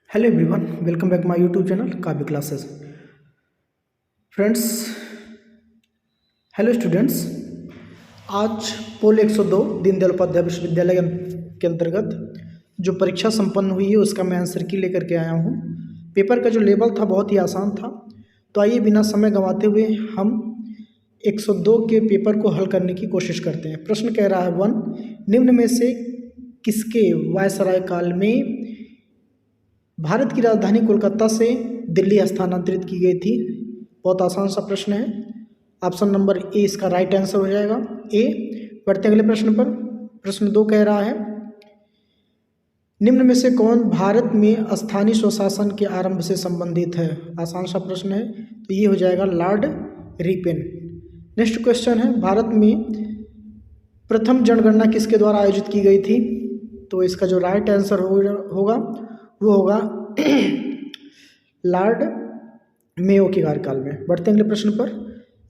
Hello everyone, welcome back my YouTube channel काव्य classes. Friends, hello students. आज पोल 102 दीनदयाल उपाध्याय विश्वविद्यालय के अंतर्गत जो परीक्षा संपन्न हुई है उसका मैं आंसर की लेकर के आया हूँ। पेपर का जो लेवल था बहुत ही आसान था। तो आइए बिना समय गंवाते हुए हम 102 के पेपर को हल करने की कोशिश करते हैं। प्रश्न कह रहा है 1, निम्न में से किसके वायसराय काल में भारत की राजधानी कोलकाता से दिल्ली स्थानांतरित की गई थी? बहुत आसान सा प्रश्न है। ऑप्शन नंबर ए इसका राइट आंसर हो जाएगा, ए। बढ़ते हैं अगले प्रश्न पर। प्रश्न 2 कह रहा है, निम्न में से कौन भारत में स्थानीय स्वशासन के आरंभ से संबंधित है? आसान सा प्रश्न है, तो ये हो जाएगा लॉर्ड रिपेन। नेक्स्ट क्वेश्चन है, भारत में प्रथम जनगणना किसके द्वारा आयोजित की गई थी? तो इसका जो राइट आंसर होगा वो होगा लॉर्ड मेयो के कार्यकाल में। बढ़ते हैं अगले प्रश्न पर।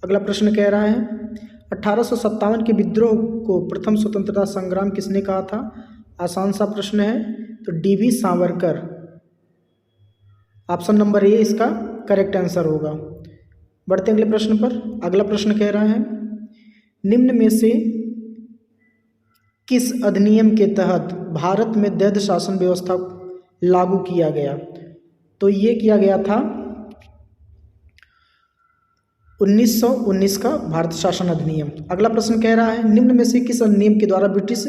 अगला प्रश्न कह रहा है, 1857 के विद्रोह को प्रथम स्वतंत्रता संग्राम किसने कहा था? आसान सा प्रश्न है, तो DV Savarkar. Option number A इसका करेक्ट आंसर होगा। बढ़ते हैं अगले प्रश्न पर। अगला प्रश्न कह रहा है, निम्न में से किस अधिनियम के तहत भारत में द्वैध शासन व्यवस्था लागू किया गया? तो ये किया गया था 1919 का भारत शासन अधिनियम। अगला प्रश्न कह रहा है, निम्न में से किस अधिनियम के द्वारा ब्रिटिश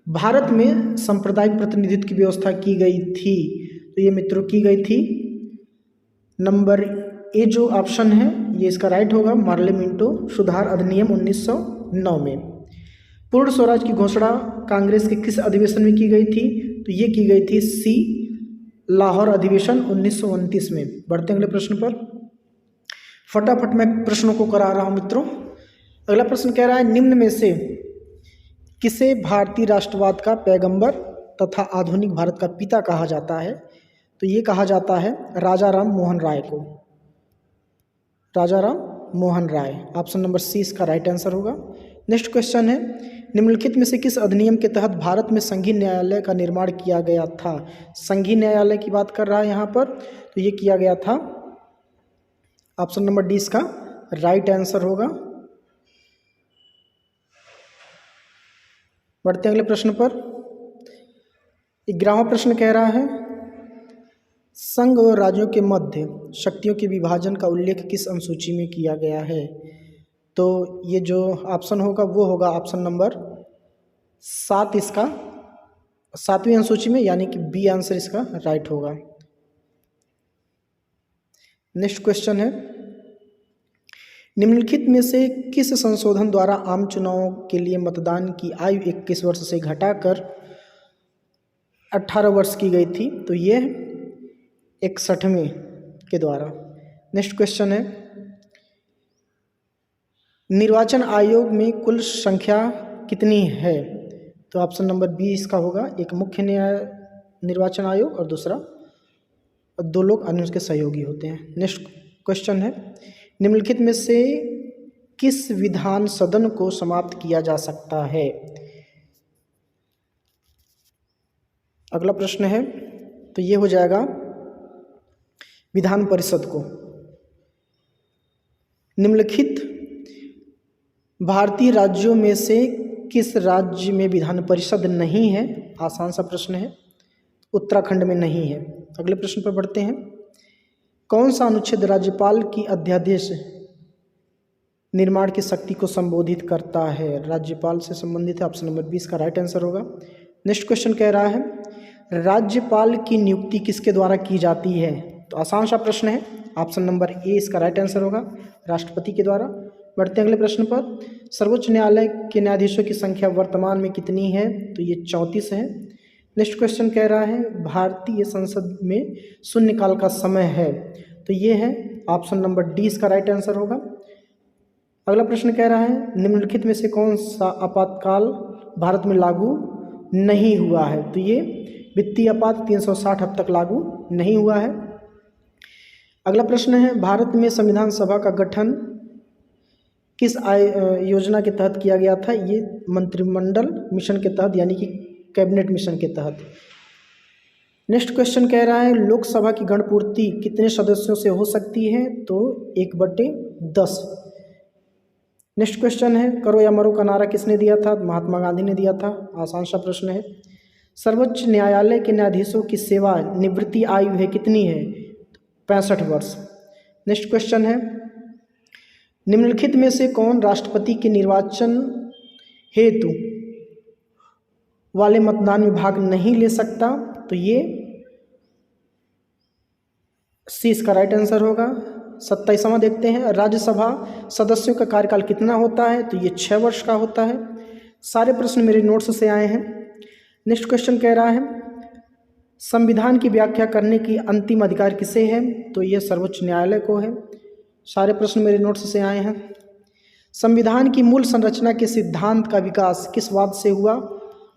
भारत में सांप्रदायिक प्रतिनिधित्व की व्यवस्था की गई थी? तो ये मित्रों की गई थी नंबर ए जो ऑप्शन है ये इसका राइट होगा, मार्ले मिंटो सुधार अधिनियम 1909 में। पूर्ण स्वराज की घोषणा कांग्रेस के किस अधिवेशन में की गई थी? तो ये की गई थी सी लाहौर अधिवेशन 1929 में। बढ़ते हैं अगले प्रश्न पर। फटाफट मैं प्रश्नों को करा रहा हूं मित्रों। अगला प्रश्न कह रहा है, निम्न में से किसे भारतीय राष्ट्रवाद का पैगंबर तथा आधुनिक भारत का पिता कहा जाता है? तो ये कहा जाता है राजा राम मोहन राय को। राजा Ram Mohan Roy, option number C इसका राइट आंसर होगा। नेक्स्ट क्वेश्चन है, निम्नलिखित में से किस अधिनियम के तहत भारत में संघीय न्यायालय का निर्माण किया गया था? संघीय न्यायालय की बात कर रहा है यहाँ पर, तो ये किया गया था ऑप्शन नंबर डी इसका राइट आंसर होगा। बढ़ते हैं अगले प्रश्न पर। 11वां प्रश्न कह रहा है, संघ और राज्यों के मध्य शक्तियों के विभाजन का उल्लेख किस अनुसूची में किया गया है? तो ये जो ऑप्शन होगा वो होगा ऑप्शन नंबर 7 इसका 7वीं अनुसूची में, यानी कि बी आंसर इसका राइट होगा। नेक्स्ट क्वेश्चन है, निम्नलिखित में से किस संशोधन द्वारा आम चुनावों के लिए मतदान की आयु 21 वर्ष से घटाकर 18 वर्ष की गई थी? तो ये 61वें के द्वारा। नेक्स्ट क्वेश्चन है, निर्वाचन आयोग में कुल संख्या कितनी है? तो ऑप्शन नंबर बी इसका होगा, एक मुख्य निर्वाचन आयोग और दूसरा 2 लोग अन्य उसके सहयोगी होते हैं। नेक्स्ट क्वेश्चन है, निम्नलिखित में से किस विधान सदन को समाप्त किया जा सकता है? अगला प्रश्न है, तो ये हो जाएगा विधान परिषद को। निम्नलिखित भारतीय राज्यों में से किस राज्य में विधान परिषद नहीं है? आसान सा प्रश्न है, उत्तराखंड में नहीं है। अगले प्रश्न पर बढ़ते हैं, कौन सा अनुच्छेद राज्यपाल की अध्यादेश निर्माण की शक्ति को संबोधित करता है? राज्यपाल से संबंधित है, ऑप्शन नंबर 20 का राइट आंसर होगा। नेक्स्ट क्वेश्चन कह रहा है, राज्यपाल की नियुक्ति किसके द्वारा की जाती है? तो आसान सा प्रश्न है, ऑप्शन नंबर ए इसका राइट आंसर होगा, राष्ट्रपति के द्वारा। बढ़ते हैं अगले प्रश्न पर। सर्वोच्च न्यायालय के न्यायाधीशों की संख्या वर्तमान में कितनी है? तो ये 34 है। नेक्स्ट क्वेश्चन कह रहा है, भारतीय संसद में शून्यकाल का समय है? तो ये है ऑप्शन नंबर डी इसका राइट आंसर होगा। अगला प्रश्न कह रहा है, निम्नलिखित में से कौन सा आपातकाल भारत में लागू नहीं हुआ है? तो ये वित्तीय आपात 360 अब तक लागू नहीं हुआ है। अगला प्रश्न है, भारत में संविधान सभा का गठन किस योजना के तहत किया गया था? ये मंत्रिमंडल मिशन के तहत, यानी कि कैबिनेट मिशन के तहत। नेक्स्ट क्वेश्चन कह रहा है लोकसभा की गणपूर्ति कितने सदस्यों से हो सकती है, तो 1/10। नेक्स्ट क्वेश्चन है करो या मरो का नारा किसने दिया था, महात्मा गांधी ने दिया था। आसान सा प्रश्न है। सर्वोच्च न्यायालय के न्यायाधीशों की सेवा निवृत्ति आयु है कितनी है, 65 वर्ष। नेक्स्ट क्वेश्चन है निम्नलिखित में से कौन राष्ट्रपति के निर्वाचन हेतु वाले मतदान में भाग नहीं ले सकता, तो ये सी इसका राइट आंसर होगा। 27वां देखते हैं राज्यसभा सदस्यों का कार्यकाल कितना होता है, तो ये 6 वर्ष का होता है। सारे प्रश्न मेरे नोट्स से आए हैं। नेक्स्ट क्वेश्चन कह रहा है संविधान की व्याख्या करने की अंतिम अधिकार किसे है, तो ये सर्वोच्च न्यायालय को है। सारे प्रश्न मेरे नोट्स से आए हैं। संविधान की मूल संरचना के सिद्धांत का विकास किस वाद से हुआ,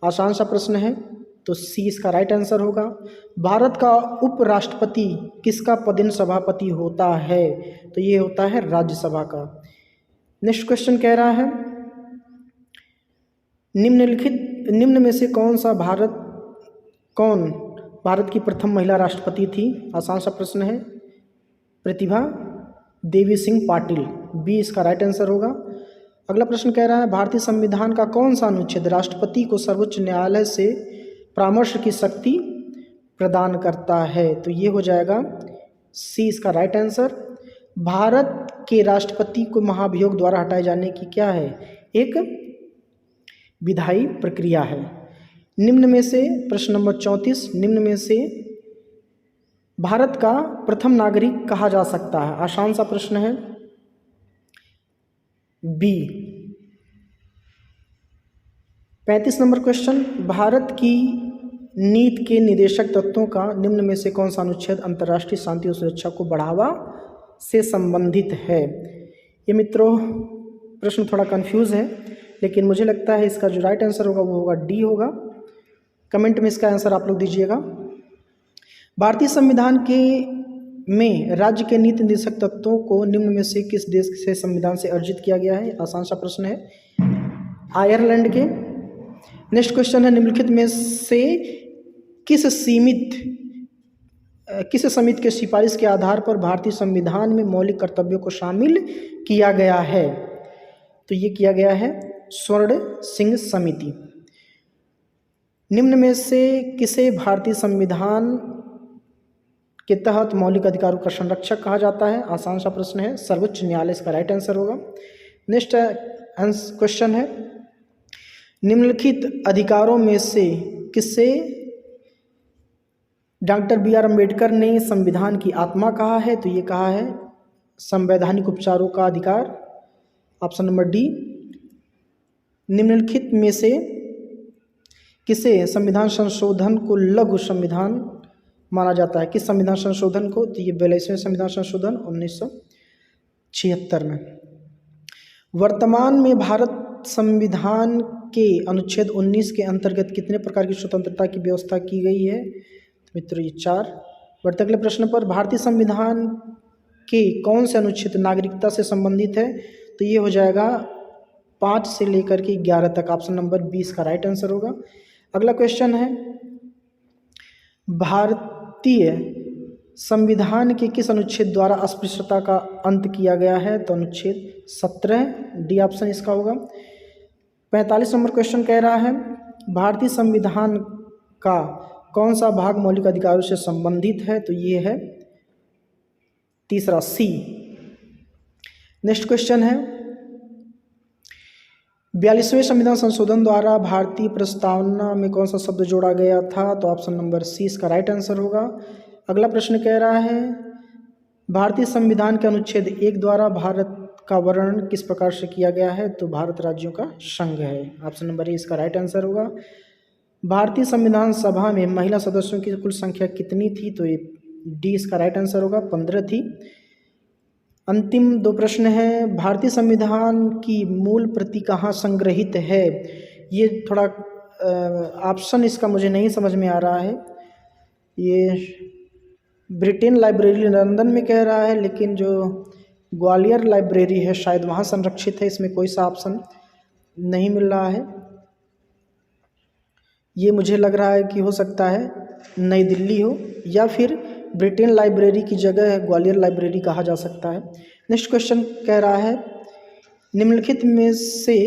आसान सा प्रश्न है, तो सी इसका राइट आंसर होगा। भारत का उपराष्ट्रपति किसका पदेन सभापति होता है, तो ये होता है राज्यसभा का। नेक्स्ट क्वेश्चन कह रहा है निम्न में से कौन भारत की प्रथम महिला राष्ट्रपति थी, आसान सा प्रश्न है, प्रतिभा देवी सिंह पाटिल, बी इसका राइट आंसर होगा। अगला प्रश्न कह रहा है भारतीय संविधान का कौन सा अनुच्छेद राष्ट्रपति को सर्वोच्च न्यायालय से परामर्श की शक्ति प्रदान करता है, तो ये हो जाएगा सी इसका राइट आंसर। भारत के राष्ट्रपति को महाभियोग द्वारा हटाए जाने की क्या है, एक विधायी प्रक्रिया है। निम्न में से प्रश्न नंबर 34 निम्न में से भारत का प्रथम नागरिक कहा जा सकता है, आसान सा प्रश्न है, बी। 35 नंबर क्वेश्चन भारत की नीति के निदेशक तत्वों का निम्न में से कौन सा अनुच्छेद अंतर्राष्ट्रीय शांति और सुरक्षा को बढ़ावा से संबंधित है। ये मित्रों प्रश्न थोड़ा कंफ्यूज है, लेकिन मुझे लगता है इसका जो राइट आंसर होगा वो होगा डी होगा। कमेंट में इसका आंसर आप लोग दीजिएगा। भारतीय संविधान में राज्य के नीति निर्देशक तत्वों को निम्न में से किस देश से संविधान से अर्जित किया गया है, आसान सा प्रश्न है, आयरलैंड के। नेक्स्ट क्वेश्चन है निम्नलिखित में से किस समिति के सिफारिश के आधार पर भारतीय संविधान में मौलिक कर्तव्यों को शामिल किया गया है, तो ये किया गया है स्वर्ण सिंह समिति। निम्न में से किसे भारतीय संविधान के तहत मौलिक अधिकारों का संरक्षक कहा जाता है, आसान सा प्रश्न है, सर्वोच्च न्यायालय इसका राइट आंसर होगा। नेक्स्ट क्वेश्चन है निम्नलिखित अधिकारों में से किसे डॉक्टर बी आर अम्बेडकर ने संविधान की आत्मा कहा है, तो ये कहा है संवैधानिक उपचारों का अधिकार, ऑप्शन नंबर डी। निम्नलिखित में से किसे संविधान संशोधन को लघु संविधान माना जाता है, किस संविधान संशोधन को, तो ये 42वें संविधान संशोधन 1976 में। वर्तमान में भारत संविधान के अनुच्छेद 19 के अंतर्गत कितने प्रकार की स्वतंत्रता की व्यवस्था की गई है, तो मित्रों ये 4। बढ़ते अगले प्रश्न पर भारतीय संविधान के कौन से अनुच्छेद नागरिकता से संबंधित है, तो ये हो जाएगा 5 से लेकर के 11 तक, ऑप्शन नंबर 20 का राइट आंसर होगा। अगला क्वेश्चन है भारतीय संविधान के किस अनुच्छेद द्वारा अस्पृश्यता का अंत किया गया है, तो अनुच्छेद 17, डी ऑप्शन इसका होगा। 45 नंबर क्वेश्चन कह रहा है भारतीय संविधान का कौन सा भाग मौलिक अधिकारों से संबंधित है, तो ये है तीसरा सी। नेक्स्ट क्वेश्चन है 42वें संविधान संशोधन द्वारा भारतीय प्रस्तावना में कौन सा शब्द जोड़ा गया था, तो ऑप्शन नंबर सी इसका राइट आंसर होगा। अगला प्रश्न कह रहा है भारतीय संविधान के अनुच्छेद 1 द्वारा भारत का वर्णन किस प्रकार से किया गया है, तो भारत राज्यों का संघ है, ऑप्शन नंबर ए इसका राइट आंसर होगा। भारतीय संविधान सभा में महिला सदस्यों की कुल संख्या कितनी थी, तो ये डी इसका राइट आंसर होगा, 15 थी। अंतिम 2 प्रश्न है भारतीय संविधान की मूल प्रति कहाँ संग्रहित है, ये थोड़ा ऑप्शन इसका मुझे नहीं समझ में आ रहा है। ये ब्रिटेन लाइब्रेरी लंदन में कह रहा है, लेकिन जो ग्वालियर लाइब्रेरी है शायद वहाँ संरक्षित है, इसमें कोई सा ऑप्शन नहीं मिल रहा है। ये मुझे लग रहा है कि हो सकता है नई दिल्ली हो, या फिर ब्रिटेन लाइब्रेरी की जगह ग्वालियर लाइब्रेरी कहा जा सकता है। नेक्स्ट क्वेश्चन कह रहा है निम्नलिखित में से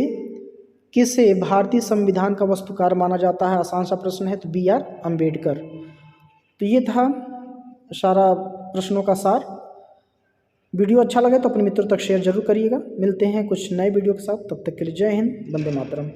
किसे भारतीय संविधान का वास्तुकार माना जाता है। आसान सा प्रश्न है, तो बी आर अम्बेडकर। तो ये था सारा प्रश्नों का सार। वीडियो अच्छा लगे तो अपने मित्रों तक शेयर जरूर करिएगा। मिलते हैं कुछ नए वीडियो के साथ, तब तक के लिए जय हिंद, वंदे मातरम।